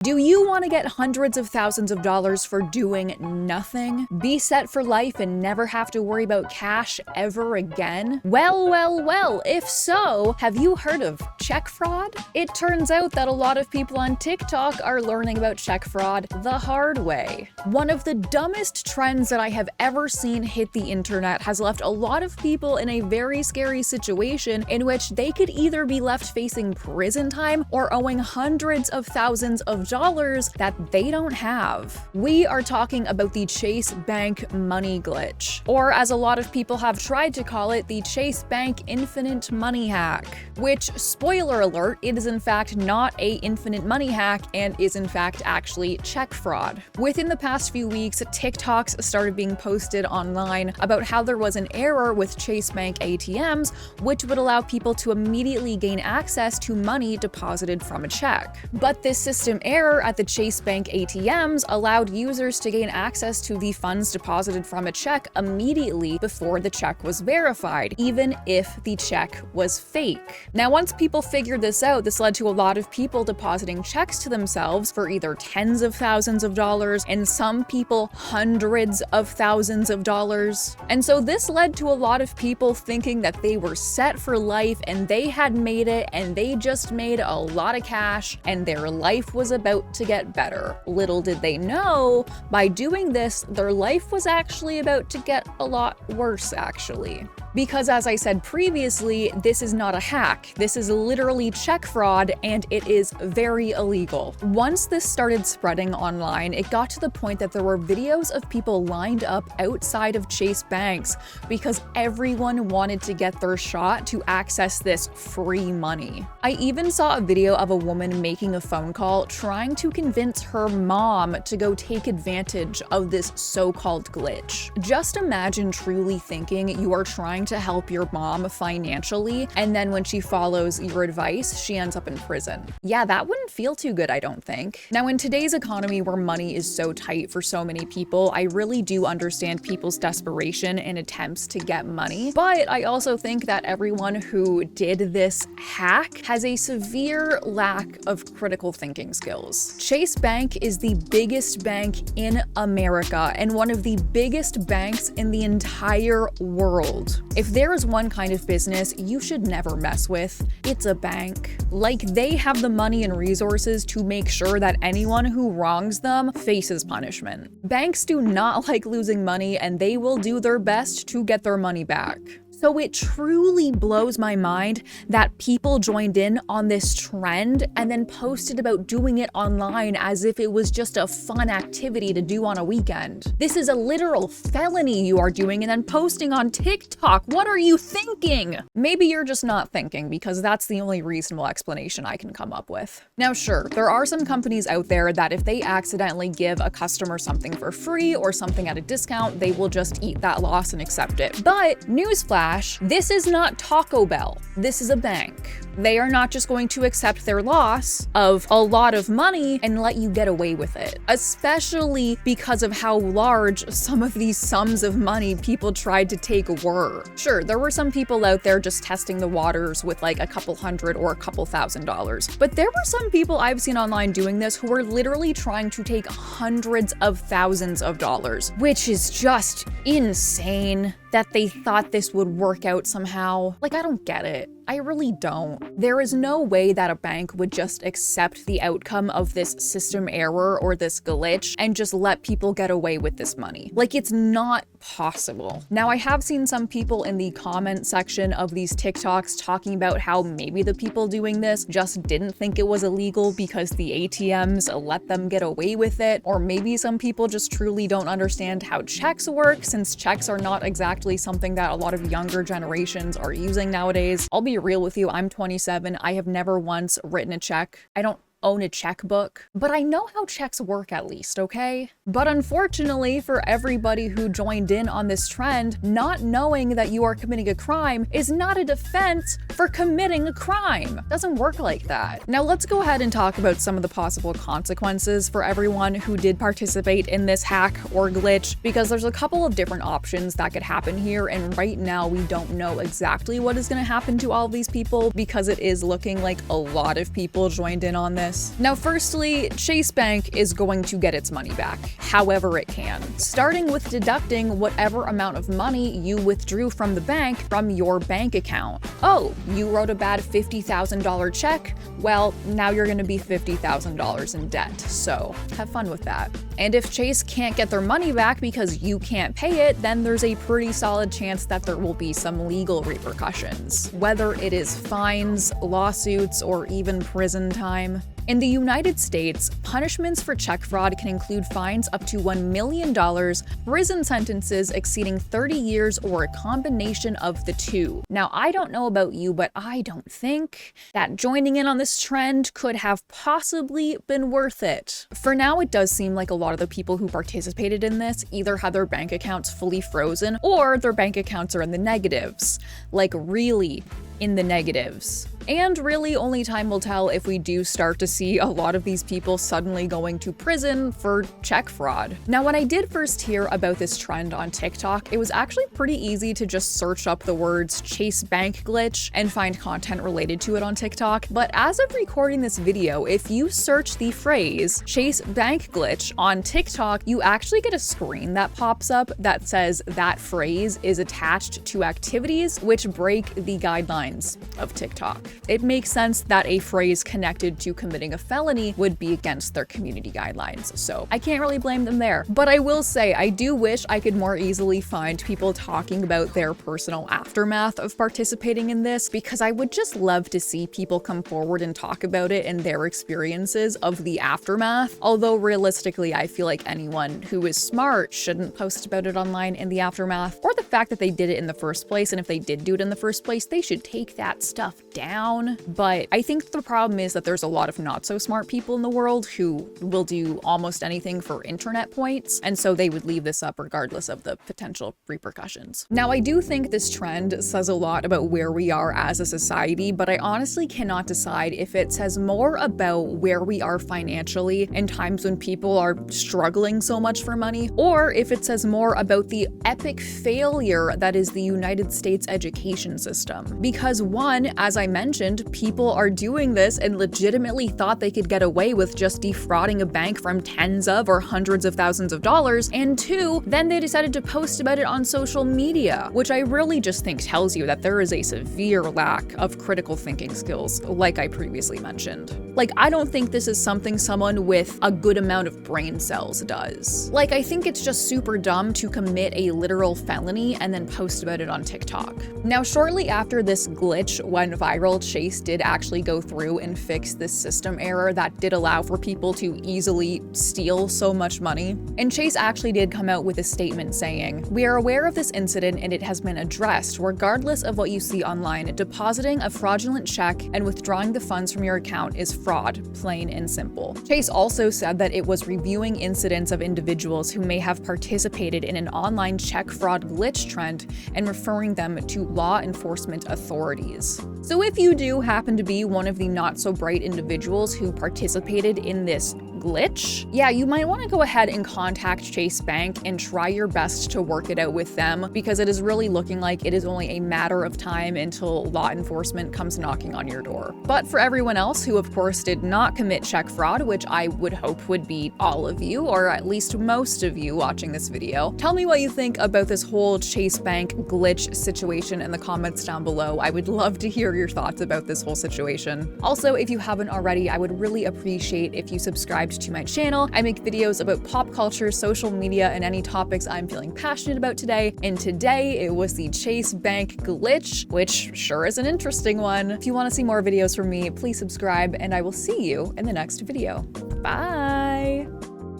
Do you want to get hundreds of thousands of dollars for doing nothing? Be set for life and never have to worry about cash ever again? Well, if so, have you heard of check fraud? It turns out that a lot of people on TikTok are learning about check fraud the hard way. One of the dumbest trends that I have ever seen hit the internet has left a lot of people in a very scary situation in which they could either be left facing prison time or owing hundreds of thousands of dollars that they don't have. We are talking about the Chase Bank money glitch, or as a lot of people have tried to call it, the Chase Bank infinite money hack, which, spoiler alert, it is in fact not a infinite money hack and is in fact actually check fraud. Within the past few weeks, TikToks started being posted online about how there was an error with Chase Bank ATMs, which would allow people to immediately gain access to money deposited from a check. But this system error at the Chase Bank ATMs allowed users to gain access to the funds deposited from a check immediately before the check was verified, even if the check was fake. Now, once people figured this out, this led to a lot of people depositing checks to themselves for either tens of thousands of dollars and some people hundreds of thousands of dollars. And so this led to a lot of people thinking that they were set for life and they had made it and they just made a lot of cash and their life was about to get better. Little did they know, by doing this, their life was actually about to get a lot worse, actually. Because as I said previously, this is not a hack. This is literally check fraud, and it is very illegal. Once this started spreading online, it got to the point that there were videos of people lined up outside of Chase banks because everyone wanted to get their shot to access this free money. I even saw a video of a woman making a phone call trying to convince her mom to go take advantage of this so-called glitch. Just imagine truly thinking you are trying to help your mom financially, and then when she follows your advice, she ends up in prison. Yeah, that wouldn't feel too good, I don't think. Now, in today's economy where money is so tight for so many people, I really do understand people's desperation and attempts to get money, but I also think that everyone who did this hack has a severe lack of critical thinking skills. Chase Bank is the biggest bank in America and one of the biggest banks in the entire world. If there is one kind of business you should never mess with, it's a bank. Like, they have the money and resources to make sure that anyone who wrongs them faces punishment. Banks do not like losing money, and they will do their best to get their money back. So it truly blows my mind that people joined in on this trend and then posted about doing it online as if it was just a fun activity to do on a weekend. This is a literal felony you are doing and then posting on TikTok. What are you thinking? Maybe you're just not thinking, because that's the only reasonable explanation I can come up with. Now, sure, there are some companies out there that if they accidentally give a customer something for free or something at a discount, they will just eat that loss and accept it. But newsflash, this is not Taco Bell. This is a bank. They are not just going to accept their loss of a lot of money and let you get away with it, especially because of how large some of these sums of money people tried to take were. Sure, there were some people out there just testing the waters with like a couple hundred or a couple $1,000s, but there were some people I've seen online doing this who were literally trying to take hundreds of thousands of dollars, which is just insane that they thought this would work out somehow. Like, I don't get it. I really don't. There is no way that a bank would just accept the outcome of this system error or this glitch and just let people get away with this money. Like, it's not possible. Now, I have seen some people in the comment section of these TikToks talking about how maybe the people doing this just didn't think it was illegal because the ATMs let them get away with it, or maybe some people just truly don't understand how checks work, since checks are not exactly something that a lot of younger generations are using nowadays. I'll be real with you, I'm 27. I have never once written a check. I don't own a checkbook, but I know how checks work at least, okay? But unfortunately for everybody who joined in on this trend, not knowing that you are committing a crime is not a defense for committing a crime. Doesn't work like that. Now let's go ahead and talk about some of the possible consequences for everyone who did participate in this hack or glitch, because there's a couple of different options that could happen here, and right now we don't know exactly what is going to happen to all of these people because it is looking like a lot of people joined in on this. this? Now, firstly, Chase Bank is going to get its money back, however it can, starting with deducting whatever amount of money you withdrew from the bank from your bank account. Oh, you wrote a bad $50,000 check? Well, now you're going to be $50,000 in debt, so have fun with that. And if Chase can't get their money back because you can't pay it, then there's a pretty solid chance that there will be some legal repercussions, whether it is fines, lawsuits, or even prison time. In the United States, punishments for check fraud can include fines up to $1 million, prison sentences exceeding 30 years, or a combination of the two. Now, I don't know about you, but I don't think that joining in on this trend could have possibly been worth it. For now, it does seem like a lot of the people who participated in this either had their bank accounts fully frozen or their bank accounts are in the negatives. Like, really in the negatives. And really, only time will tell if we do start to see a lot of these people suddenly going to prison for check fraud. Now, when I did first hear about this trend on TikTok, it was actually pretty easy to just search up the words Chase Bank glitch and find content related to it on TikTok. But as of recording this video, if you search the phrase Chase Bank glitch on TikTok, you actually get a screen that pops up that says that phrase is attached to activities which break the guidelines of TikTok. It makes sense that a phrase connected to committing a felony would be against their community guidelines, so I can't really blame them there. But I will say, I do wish I could more easily find people talking about their personal aftermath of participating in this, because I would just love to see people come forward and talk about it and their experiences of the aftermath. Although realistically, I feel like anyone who is smart shouldn't post about it online in the aftermath, or the fact that they did it in the first place, and if they did do it in the first place, they should take that stuff down. But I think the problem is that there's a lot of not so smart people in the world who will do almost anything for internet points, and so they would leave this up regardless of the potential repercussions. Now, I do think this trend says a lot about where we are as a society, but I honestly cannot decide if it says more about where we are financially in times when people are struggling so much for money, or if it says more about the epic failure that is the United States education system. Because one, as I mentioned, people are doing this and legitimately thought they could get away with just defrauding a bank from tens of or hundreds of thousands of dollars, and two, then they decided to post about it on social media, which I really just think tells you that there is a severe lack of critical thinking skills, like I previously mentioned. Like, I don't think this is something someone with a good amount of brain cells does. Like, I think it's just super dumb to commit a literal felony and then post about it on TikTok. Now, shortly after this glitch went viral, Chase did actually go through and fix this system error that did allow for people to easily steal so much money. And Chase actually did come out with a statement saying, "We are aware of this incident and it has been addressed. Regardless of what you see online, depositing a fraudulent check and withdrawing the funds from your account is fraud, plain and simple." Chase also said that it was reviewing incidents of individuals who may have participated in an online check fraud glitch trend and referring them to law enforcement authorities. So if you do happen to be one of the not so bright individuals who participated in this glitch, yeah, you might want to go ahead and contact Chase Bank and try your best to work it out with them, because it is really looking like it is only a matter of time until law enforcement comes knocking on your door. But for everyone else who of course did not commit check fraud, which I would hope would be all of you, or at least most of you watching this video, tell me what you think about this whole Chase Bank glitch situation in the comments down below. I would love to hear your thoughts about this whole situation. Also, if you haven't already, I would really appreciate if you subscribed to my channel. I make videos about pop culture, social media, and any topics I'm feeling passionate about today. And today it was the Chase Bank glitch, which sure is an interesting one. If you want to see more videos from me, please subscribe, and I will see you in the next video. Bye!